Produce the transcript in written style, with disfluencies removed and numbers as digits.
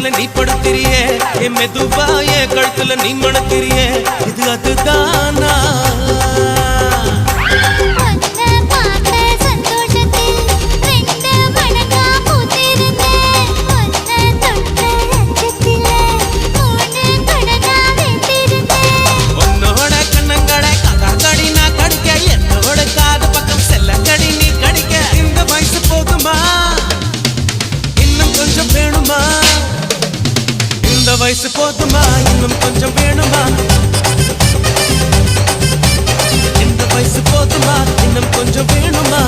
மேல நீ படுத்திரியே என் மெதுவா என் கழுத்துல நீ மணத்திரியே இது அதுதானா வயசு போதுமா இன்னும் கொஞ்சம் வேணுமா இந்த வயசு போதுமா இன்னும் கொஞ்சம் வேணுமா